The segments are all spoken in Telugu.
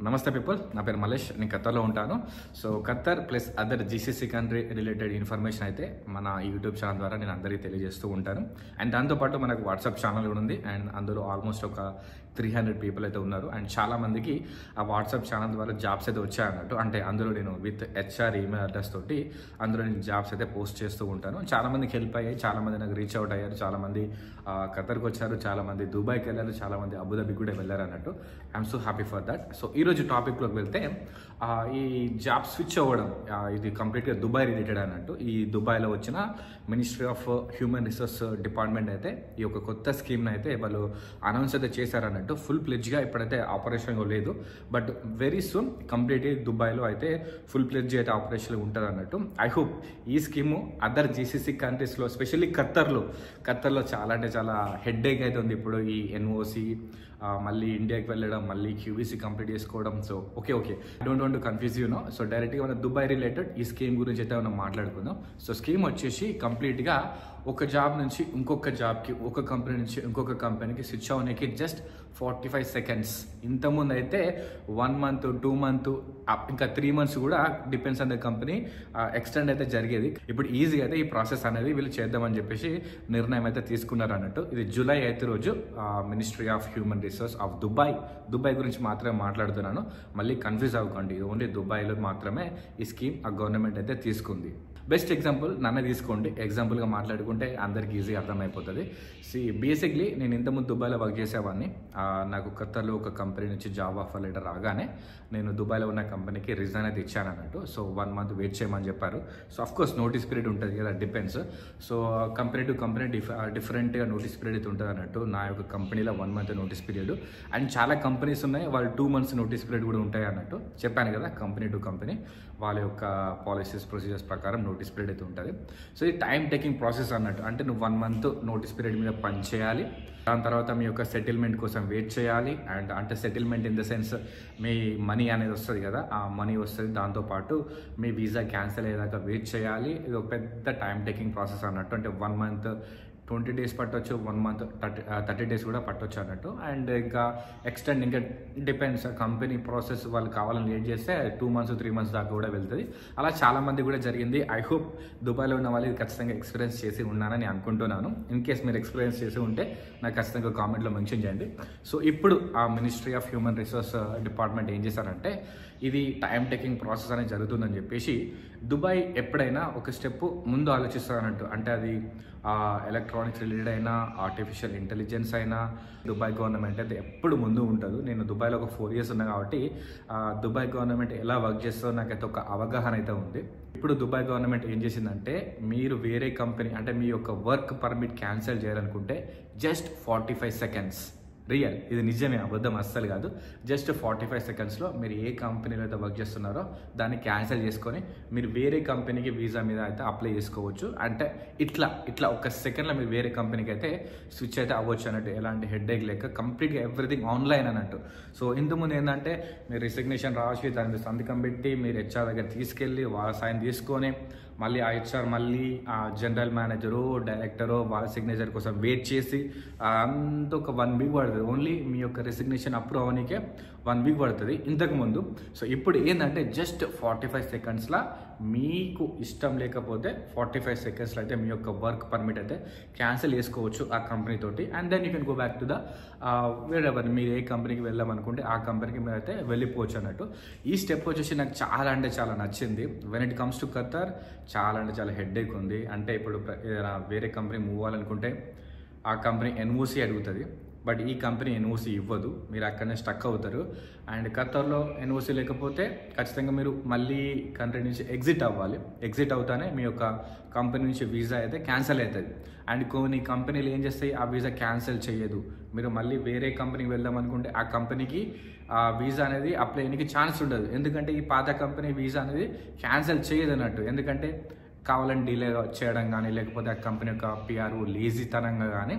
నమస్తే పీపుల్, నా పేరు మలేష్. నేను ఖత్తర్లో ఉంటాను. So Khattar plus other GCC country related information అయితే మన యూట్యూబ్ ఛానల్ ద్వారా నేను అందరికీ తెలియజేస్తూ ఉంటాను. అండ్ దాంతోపాటు మనకు వాట్సాప్ ఛానల్ కూడా ఉంది. అండ్ అందులో ఆల్మోస్ట్ ఒక 300 పీపుల్ అయితే ఉన్నారు. అండ్ చాలామందికి ఆ వాట్సాప్ ఛానల్ ద్వారా జాబ్స్ అయితే వచ్చాయన్నట్టు. అంటే అందులో నేను విత్ హెచ్ఆర్ ఈమెయిల్ అడ్రస్ తోటి అందులో నేను జాబ్స్ అయితే పోస్ట్ చేస్తూ ఉంటాను. చాలామందికి హెల్ప్ అయ్యాయి, చాలామంది నాకు రీచ్ అవుట్ అయ్యారు, చాలామంది ఖత్తర్కి వచ్చారు, చాలామంది దుబాయ్కి వెళ్ళారు, చాలామంది అబుదాబి కూడా వెళ్ళారు అన్నట్టు. I'm so happy for that. So ఈరోజు టాపిక్లోకి వెళ్తే ఈ జాబ్ స్విచ్ అవ్వడం ఇది కంప్లీట్గా దుబాయ్ రిలేటెడ్ అన్నట్టు. ఈ దుబాయ్లో వచ్చిన ministry of human resource department అయితే ఈ యొక్క కొత్త స్కీమ్ని అయితే వాళ్ళు అనౌన్స్ అయితే చేశారన్నట్టు. ఫుల్ ప్లెడ్జ్గా ఇప్పుడైతే ఆపరేషన్లో లేదు, బట్ వెరీ సూన్ కంప్లీట్లీ దుబాయ్లో అయితే ఫుల్ ప్లెడ్జ్ అయితే ఆపరేషన్ ఉంటుంది అన్నట్టు. ఐ హోప్ ఈ స్కీము అదర్ జీసీసీ కంట్రీస్లో, ఎస్పెషల్లీ ఖత్తర్లో చాలా అంటే చాలా హెడ్ఏక్ అయితే ఉంది ఇప్పుడు. ఈ ఎన్ఓసి మళ్ళీ ఇండియాకి వెళ్ళడం, మళ్ళీ క్యూబీసీ కంప్లీట్ చేసుకోవడం. So okay don't want to confuse you know. So డైరెక్ట్గా మన దుబాయ్ రిలేటెడ్ ఈ స్కీమ్ గురించి అయితే మనం మాట్లాడుకుందాం. సో స్కీమ్ వచ్చేసి కంప్లీట్గా ఒక జాబ్ నుంచి ఇంకొక జాబ్కి, ఒక కంపెనీ నుంచి ఇంకొక కంపెనీకి స్విచ్ అవ్వడానికి జస్ట్ 45 సెకండ్స్. ఇంతకుముందు అయితే 1 మంత్, 2 మంత్, ఇంకా 3 మంత్స్ కూడా depends on the company extend అయితే జరిగేది. ఇప్పుడు ఈజీగా అయితే ఈ ప్రాసెస్ అనేది వీళ్ళు చేద్దామని చెప్పేసి నిర్ణయం అయితే తీసుకున్నారు అన్నట్టు. ఇది జూలై 8 రోజు ministry of human resource of Dubai గురించి మాత్రమే మాట్లాడుతున్నాను. మళ్ళీ కన్ఫ్యూజ్ అవ్వకండి, ఇది ఓన్లీ దుబాయ్లో మాత్రమే ఈ స్కీమ్ ఆ గవర్నమెంట్ అయితే తీసుకుంది. బెస్ట్ ఎగ్జాంపుల్ నన్ను తీసుకోండి. ఎగ్జాంపుల్గా మాట్లాడుకుంటే అందరికి ఈజీగా అర్థమైపోతుంది. బేసిక్లీ నేను ఇంతకుముందు దుబాయ్లో వర్క్ చేసేవాడిని. నాకు ఖత్తర్లో ఒక కంపెనీ నుంచి జాబ్ ఆఫర్ లెటర్ రాగానే నేను దుబాయ్లో ఉన్న కంపెనీకి రిజైన్ అయితే ఇచ్చాను అన్నట్టు. సో 1 మంత్ వెయిట్ చేయమని చెప్పారు. సో అఫ్కోర్స్ నోటీస్ పీరియడ్ ఉంటుంది కదా, depends. So company to company డిఫరెంట్గా నోటీస్ పీరియడ్ అయితే ఉంటుంది అన్నట్టు. నా యొక్క కంపెనీలో 1 మంత్ నోటీస్ పీరియడ్, అండ్ చాలా కంపెనీస్ ఉన్నాయి వాళ్ళు 2 మంత్స్ నోటీస్ పీరియడ్ కూడా ఉంటాయి అన్నట్టు. చెప్పాను కదా, కంపెనీ టు కంపెనీ వాళ్ళ యొక్క పాలసీస్ ప్రొసీజర్స్ ప్రకారం నోటీస్ పీరియడ్ అయితే ఉంటుంది. సో ఇది టైం టేకింగ్ ప్రాసెస్ అన్నట్టు. అంటే నువ్వు 1 మంత్ నోటీస్ పీరియడ్ మీద పని చేయాలి, దాని తర్వాత మీ యొక్క సెటిల్మెంట్ కోసం వెయిట్ చేయాలి. అండ్ అంటే settlement in the sense me money అనేది వస్తుంది కదా, ఆ మనీ వస్తుంది, దాంతోపాటు మీ వీసా క్యాన్సిల్ అయ్యేదాకా వెయిట్ చేయాలి. ఇది ఒక పెద్ద టైం టేకింగ్ ప్రాసెస్ అన్నట్టు. అంటే 1 మంత్ 20 డేస్ పట్టవచ్చు, 1 మంత్ 30 డేస్ కూడా పట్టవచ్చు అన్నట్టు. అండ్ ఇంకా ఎక్స్టెండ్ ఇంకా డిపెండ్స్ కంపెనీ ప్రాసెస్, వాళ్ళు కావాలని లేట్ చేస్తే 2 మంత్స్ 3 మంత్స్ దాకా కూడా వెళ్తుంది. అలా చాలామంది కూడా జరిగింది. ఐ హోప్ దుబాయ్లో ఉన్న వాళ్ళు ఇది ఖచ్చితంగా ఎక్స్పీరియన్స్ చేసి ఉన్నానని అనుకుంటున్నాను. ఇన్ కేస్ మీరు ఎక్స్పీరియన్స్ చేసి ఉంటే నాకు ఖచ్చితంగా కామెంట్లో మెన్షన్ చేయండి. సో ఇప్పుడు ఆ ministry of human resource department ఏం చేశారంటే ఇది టైం టేకింగ్ ప్రాసెస్ అనేది జరుగుతుందని చెప్పేసి దుబాయ్ ఎప్పుడైనా ఒక స్టెప్ ముందు ఆలోచిస్తారన్నట్టు. అంటే అది ఎలక్ట్రానిక్స్ రిలేటెడ్ అయినా, ఆర్టిఫిషియల్ ఇంటెలిజెన్స్ అయినా దుబాయ్ గవర్నమెంట్ అయితే ఎప్పుడు ముందు ఉంటుంది. నేను దుబాయ్లో ఒక 4 years ఉన్నా కాబట్టి దుబాయ్ గవర్నమెంట్ ఎలా వర్క్ చేస్తుందో నాకైతే ఒక అవగాహన అయితే ఉంది. ఇప్పుడు దుబాయ్ గవర్నమెంట్ ఏం చేసిందంటే మీరు వేరే కంపెనీ అంటే మీ యొక్క వర్క్ పర్మిట్ క్యాన్సిల్ చేయాలనుకుంటే జస్ట్ 45 సెకండ్స్, రియల్, ఇది నిజమే, అబద్ధం అస్సలు కాదు. జస్ట్ 45 సెకండ్స్లో మీరు ఏ కంపెనీలో అయితే వర్క్ చేస్తున్నారో దాన్ని క్యాన్సిల్ చేసుకొని మీరు వేరే కంపెనీకి వీసా మీద అయితే అప్లై చేసుకోవచ్చు. అంటే ఇట్లా ఒక సెకండ్లో మీరు వేరే కంపెనీకి అయితే స్విచ్ అయితే అవ్వచ్చు అన్నట్టు. ఎలాంటి హెడ్ఏక్ లేక కంప్లీట్గా ఎవ్రీథింగ్ ఆన్లైన్ అన్నట్టు. సో ఇంతకుముందు ఏంటంటే మీరు రిసిగ్నేషన్ రాసి దాని మీద సంతకం పెట్టి మీరు హెచ్ఆర్ దగ్గర తీసుకెళ్ళి వాళ్ళ సైన్ తీసుకొని మళ్ళీ ఆ హెచ్ఆర్ మళ్ళీ ఆ జనరల్ మేనేజరు, డైరెక్టరు వాళ్ళ సిగ్నేచర్ కోసం వెయిట్ చేసి అంత ఒక 1 వీక్ పడుతుంది. ఓన్లీ మీ యొక్క రెసిగ్నేషన్ అప్రూవ్ అవడానికే 1 వీక్ పడుతుంది ఇంతకుముందు. సో ఇప్పుడు ఏంటంటే జస్ట్ 45 సెకండ్స్లో మీకు ఇష్టం లేకపోతే 45 సెకండ్స్లో అయితే మీ యొక్క వర్క్ పర్మిట్ అయితే క్యాన్సిల్ చేసుకోవచ్చు ఆ కంపెనీ తోటి. And then you can go back to the wherever. మీరు ఏ కంపెనీకి వెళ్ళామనుకుంటే ఆ కంపెనీకి మీరు అయితే వెళ్ళిపోవచ్చు అన్నట్టు. ఈ స్టెప్ వచ్చేసి నాకు చాలా అంటే చాలా నచ్చింది. When it comes to Khattar చాలా అంటే చాలా హెడ్ఏక్ ఉంది. అంటే ఇప్పుడు వేరే కంపెనీ మూవ్ అవ్వాలనుకుంటే ఆ కంపెనీ ఎన్ఓసి అడుగుతుంది, బట్ ఈ కంపెనీ ఎన్ఓసి ఇవ్వదు, మీరు అక్కడనే స్టక్ అవుతారు. అండ్ ఖత్తర్లో ఎన్ఓసి లేకపోతే ఖచ్చితంగా మీరు మళ్ళీ కంట్రీ నుంచి ఎగ్జిట్ అవ్వాలి. ఎగ్జిట్ అవుతానే మీ యొక్క కంపెనీ నుంచి వీసా అయితే క్యాన్సిల్ అవుతుంది. అండ్ కొన్ని కంపెనీలు ఏం చేస్తాయి, ఆ వీసా క్యాన్సిల్ చేయదు. మీరు మళ్ళీ వేరే కంపెనీకి వెళ్దాం అనుకుంటే ఆ కంపెనీకి ఆ వీసా అనేది అప్లై అయ్యడానికి ఛాన్స్ ఉండదు. ఎందుకంటే ఈ పాత కంపెనీ వీసా అనేది క్యాన్సిల్ చేయదు అన్నట్టు. ఎందుకంటే కావాలని డిలే చేయడం కానీ, లేకపోతే ఆ కంపెనీ యొక్క పిఆర్ఓ లేజీతనంగా కానీ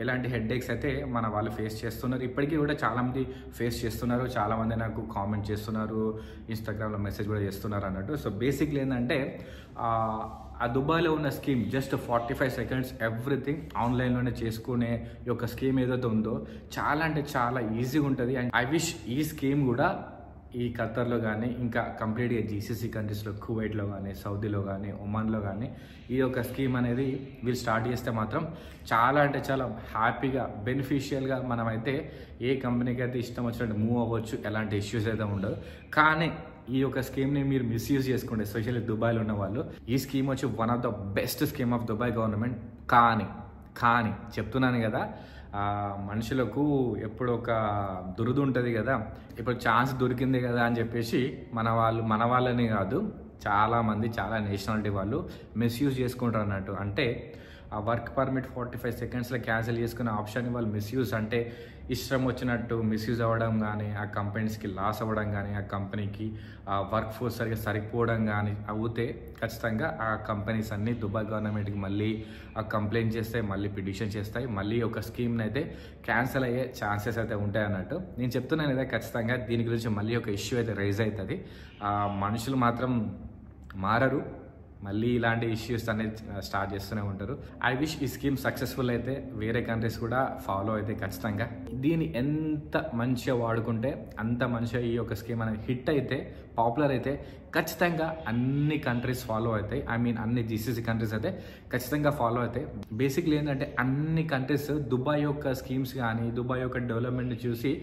ఎలాంటి హెడ్ఏక్స్ అయితే మన వాళ్ళు ఫేస్ చేస్తున్నారు. ఇప్పటికీ కూడా చాలామంది ఫేస్ చేస్తున్నారు. చాలామంది నాకు కామెంట్ చేస్తున్నారు, ఇన్స్టాగ్రామ్లో మెసేజ్ కూడా చేస్తున్నారు అన్నట్టు. సో బేసిక్లీ ఏంటంటే ఆ దుబాయ్లో ఉన్న స్కీమ్ జస్ట్ 45 సెకండ్స్ ఎవ్రీథింగ్ ఆన్లైన్లోనే చేసుకునే యొక్క స్కీమ్ ఏదైతే ఉందో చాలా అంటే చాలా ఈజీగా ఉంటుంది. అండ్ ఐ విష్ ఈ స్కీమ్ కూడా ఈ ఖతర్లో కానీ ఇంకా కంప్లీట్గా జీసీసీ కంట్రీస్లో కువైట్లో కానీ సౌదీలో కానీ ఒమాన్లో కానీ ఈ యొక్క స్కీమ్ అనేది వీళ్ళు స్టార్ట్ చేస్తే మాత్రం చాలా అంటే చాలా హ్యాపీగా బెనిఫిషియల్గా మనమైతే ఏ కంపెనీకి అయితే ఇష్టం వచ్చినట్టు మూవ్ అవ్వచ్చు, ఎలాంటి ఇష్యూస్ అయితే ఉండవు. కానీ ఈ యొక్క స్కీమ్ని మీరు మిస్యూజ్ చేసుకుంటే ఎస్పెషల్లీ దుబాయ్లో ఉన్న వాళ్ళు, ఈ స్కీమ్ వచ్చి one of the best scheme of Dubai government. కానీ చెప్తున్నాను కదా, మనుషులకు ఎప్పుడు ఒక దురద ఉంటుంది కదా, ఇప్పుడు ఛాన్స్ దొరికింది కదా అని చెప్పేసి మన వాళ్ళని కాదు, చాలామంది చాలా నేషనాలిటీ వాళ్ళు మిస్యూజ్ చేసుకుంటారు అన్నట్టు. అంటే ఆ వర్క్ పర్మిట్ 45 సెకండ్స్లో క్యాన్సిల్ చేసుకునే ఆప్షన్ వాళ్ళు మిస్యూజ్, అంటే ఇష్టం వచ్చినట్టు మిస్యూజ్ అవ్వడం కానీ, ఆ కంపెనీస్కి లాస్ అవ్వడం కానీ, ఆ కంపెనీకి వర్క్ ఫోర్స్ సరిపోవడం కానీ అవుతే ఖచ్చితంగా ఆ కంపెనీస్ అన్నీ దుబాయ్ గవర్నమెంట్కి మళ్ళీ కంప్లైంట్ చేస్తాయి, మళ్ళీ పిటిషన్ చేస్తాయి, మళ్ళీ ఒక స్కీమ్ని అయితే క్యాన్సిల్ అయ్యే ఛాన్సెస్ అయితే ఉంటాయి అన్నట్టు. నేను చెప్తున్నాను కదా, ఖచ్చితంగా దీని గురించి మళ్ళీ ఒక ఇష్యూ అయితే రైజ్ అవుతుంది. మనుషులు మాత్రం మారరు, మళ్ళీ ఇలాంటి ఇష్యూస్ అనేది స్టార్ట్ చేస్తూనే ఉంటారు. ఐ విష్ ఈ స్కీమ్ సక్సెస్ఫుల్ అయితే వేరే కంట్రీస్ కూడా ఫాలో అయితే ఖచ్చితంగా. దీన్ని ఎంత మంచిగా వాడుకుంటే అంత మంచిగా ఈ యొక్క స్కీమ్ అనేది హిట్ అయితే, పాపులర్ అయితే ఖచ్చితంగా అన్ని కంట్రీస్ ఫాలో అవుతాయి. ఐ మీన్ అన్ని జీసీసీ కంట్రీస్ అయితే ఖచ్చితంగా ఫాలో అవుతాయి. బేసిక్లీ ఏంటంటే అన్ని కంట్రీస్ దుబాయ్ యొక్క స్కీమ్స్ కానీ, దుబాయ్ యొక్క డెవలప్మెంట్ చూసి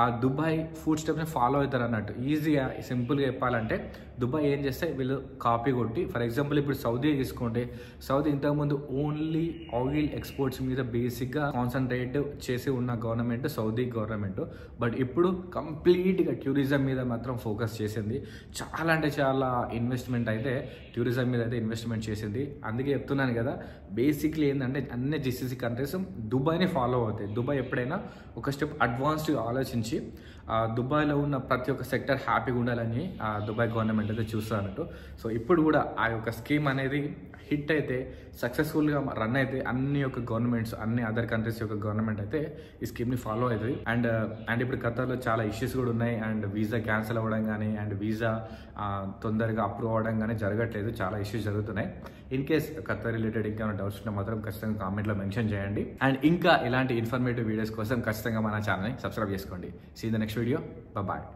ఆ దుబాయ్ ఫుడ్ స్టెప్ని ఫాలో అవుతారు అన్నట్టు. ఈజీగా సింపుల్గా చెప్పాలంటే దుబాయ్ ఏం చేస్తే వీళ్ళు కాపీ కొట్టి, ఫర్ ఎగ్జాంపుల్ ఇప్పుడు సౌదీ తీసుకుంటే, సౌదీ ఇంతకుముందు ఓన్లీ ఆయిల్ ఎక్స్పోర్ట్స్ మీద బేసిక్గా కాన్సన్ట్రేట్ చేసి ఉన్న గవర్నమెంట్ సౌదీ గవర్నమెంట్. బట్ ఇప్పుడు కంప్లీట్గా టూరిజం మీద మాత్రం ఫోకస్ చేసింది. చాలా అంటే చాలా ఇన్వెస్ట్మెంట్ అయితే టూరిజం మీద అయితే ఇన్వెస్ట్మెంట్ చేసింది. అందుకే చెప్తున్నాను కదా, బేసిక్లీ ఏంటంటే అన్ని జీసీసీ కంట్రీస్ దుబాయ్ని ఫాలో అవుతాయి. దుబాయ్ ఎప్పుడైనా ఒక స్టెప్ అడ్వాన్స్డ్గా ఆలోచించి దుబాయ్లో ఉన్న ప్రతి ఒక్క సెక్టర్ హ్యాపీగా ఉండాలని దుబాయ్ గవర్నమెంట్ అయితే చూస్తున్నట్టు. సో ఇప్పుడు కూడా ఆ యొక్క స్కీమ్ అనేది హిట్ అయితే, సక్సెస్ఫుల్గా రన్ అయితే అన్ని యొక్క గవర్నమెంట్స్, అన్ని అదర్ కంట్రీస్ యొక్క గవర్నమెంట్ అయితే ఈ స్కీమ్ని ఫాలో అవుతుంది. అండ్ ఇప్పుడు ఖతర్లో చాలా ఇష్యూస్ కూడా ఉన్నాయి. అండ్ వీసా క్యాన్సిల్ అవ్వడం కానీ, అండ్ వీసా తొందరగా అప్రూవ్ అవ్వడం కానీ జరగట్లేదు, చాలా ఇష్యూస్ జరుగుతున్నాయి. ఇన్ కేస్ ఖతర్ రిలేటెడ్ ఇంకా డౌట్స్ ఉన్నా మాత్రం ఖచ్చితంగా కామెంట్లో మెన్షన్ చేయండి. అండ్ ఇంకా ఇలాంటి ఇన్ఫర్మేటివ్ వీడియోస్ కోసం ఖచ్చితంగా మన ఛానల్ని సబ్స్క్రైబ్ చేసుకోండి. See the next video, bye.